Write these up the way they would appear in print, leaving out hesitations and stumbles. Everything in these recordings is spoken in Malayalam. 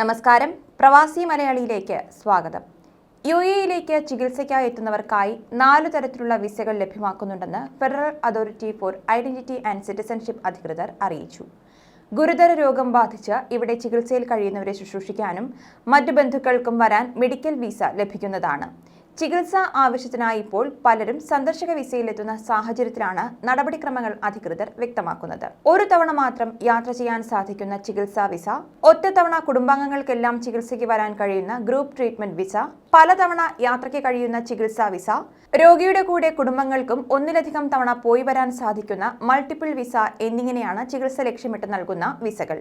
നമസ്കാരം, പ്രവാസി മലയാളിയിലേക്ക് സ്വാഗതം. യുഎഇയിലേക്ക് ചികിത്സയ്ക്കായി എത്തുന്നവർക്കായി 4 തരത്തിലുള്ള വിസകൾ ലഭ്യമാക്കുന്നുണ്ടെന്ന് federal authority for identity and citizenship അധികൃതർ അറിയിച്ചു. ഗുരുതര രോഗം ബാധിച്ച് ഇവിടെ ചികിത്സയിൽ കഴിയുന്നവരെ ശുശ്രൂഷിക്കാനും മറ്റു ബന്ധുക്കൾക്കും വരാൻ മെഡിക്കൽ വിസ ലഭിക്കുന്നതാണ്. ചികിത്സാ ആവശ്യത്തിനായി ഇപ്പോൾ പലരും സന്ദർശക വിസയിലെത്തുന്ന സാഹചര്യത്തിലാണ് നടപടിക്രമങ്ങൾ അധികൃതർ വ്യക്തമാക്കുന്നത്. ഒരു തവണ മാത്രം യാത്ര ചെയ്യാൻ സാധിക്കുന്ന ചികിത്സാ വിസ, ഒറ്റത്തവണ കുടുംബാംഗങ്ങൾക്കെല്ലാം ചികിത്സയ്ക്ക് വരാൻ കഴിയുന്ന ഗ്രൂപ്പ് ട്രീറ്റ്മെന്റ് വിസ, പലതവണ യാത്രയ്ക്ക് കഴിയുന്ന ചികിത്സാ വിസ, രോഗിയുടെ കൂടെ കുടുംബങ്ങൾക്കും ഒന്നിലധികം തവണ പോയി വരാൻ സാധിക്കുന്ന മൾട്ടിപ്പിൾ വിസ എന്നിങ്ങനെയാണ് ചികിത്സ ലക്ഷ്യമിട്ട് നൽകുന്ന വിസകൾ.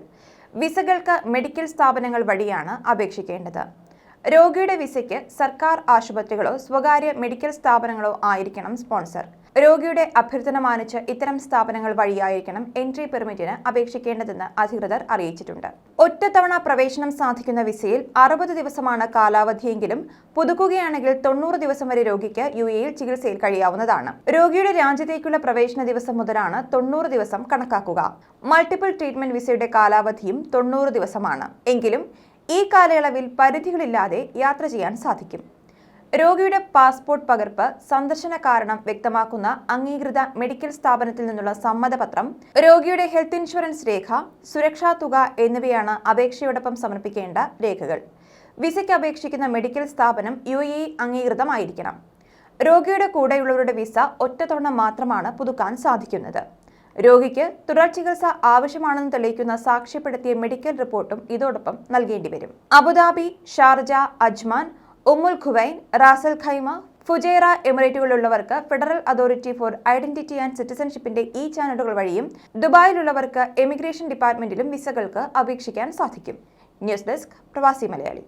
വിസകൾക്ക് മെഡിക്കൽ സ്ഥാപനങ്ങൾ വഴിയാണ് അപേക്ഷിക്കേണ്ടത്. രോഗിയുടെ വിസയ്ക്ക് സർക്കാർ ആശുപത്രികളോ സ്വകാര്യ മെഡിക്കൽ സ്ഥാപനങ്ങളോ ആയിരിക്കണം സ്പോൺസർ. രോഗിയുടെ അഭ്യർത്ഥന മാനിച്ച് ഇത്തരം സ്ഥാപനങ്ങൾ വഴിയായിരിക്കണം എൻട്രി പെർമിറ്റിന് അപേക്ഷിക്കേണ്ടതെന്ന് അധികൃതർ അറിയിച്ചിട്ടുണ്ട്. ഒറ്റത്തവണ പ്രവേശനം സാധിക്കുന്ന വിസയിൽ 60 ദിവസമാണ് കാലാവധിയെങ്കിലും പുതുക്കുകയാണെങ്കിൽ 90 ദിവസം വരെ രോഗിക്ക് യുഎഇയിൽ ചികിത്സയിൽ കഴിയാവുന്നതാണ്. രോഗിയുടെ രാജ്യത്തേക്കുള്ള പ്രവേശന ദിവസം മുതലാണ് 90 ദിവസം കണക്കാക്കുക. മൾട്ടിപ്പിൾ ട്രീറ്റ്മെന്റ് വിസയുടെ കാലാവധിയും 90 ദിവസമാണ്. എങ്കിലും ഈ കാലയളവിൽ പരിധികളില്ലാതെ യാത്ര ചെയ്യാൻ സാധിക്കും. രോഗിയുടെ പാസ്പോർട്ട് പകർപ്പ്, സന്ദർശന കാരണം വ്യക്തമാക്കുന്ന അംഗീകൃത മെഡിക്കൽ സ്ഥാപനത്തിൽ നിന്നുള്ള സമ്മതപത്രം, രോഗിയുടെ ഹെൽത്ത് ഇൻഷുറൻസ് രേഖ, സുരക്ഷാ തുക എന്നിവയാണ് അപേക്ഷയോടൊപ്പം സമർപ്പിക്കേണ്ട രേഖകൾ. വിസയ്ക്ക് അപേക്ഷിക്കുന്ന മെഡിക്കൽ സ്ഥാപനം യുഎഇ അംഗീകൃതമായിരിക്കണം. രോഗിയുടെ കൂടെയുള്ളവരുടെ വിസ ഒറ്റത്തവണ മാത്രമാണ് പുതുക്കാൻ സാധിക്കുന്നത്. രോഗിക്ക് തുടർ ചികിത്സ ആവശ്യമാണെന്ന് തെളിയിക്കുന്ന സാക്ഷ്യപ്പെടുത്തിയ മെഡിക്കൽ റിപ്പോർട്ടും ഇതോടൊപ്പം നൽകേണ്ടി വരും. Abu Dhabi, Sharjah, Ajman, Umm al Quwain, Ras al Khaimah, Fujairah എമിറേറ്റുകളിലുള്ളവർക്ക് federal authority for identity and സിറ്റിസൺഷിപ്പിന്റെ ഈ ചാനലുകൾ വഴിയും ദുബായിലുള്ളവർക്ക് എമിഗ്രേഷൻ ഡിപ്പാർട്ട്മെന്റിലും വിസകൾക്ക് അപേക്ഷിക്കാൻ സാധിക്കും. ന്യൂസ് ഡെസ്ക്, പ്രവാസി മലയാളി.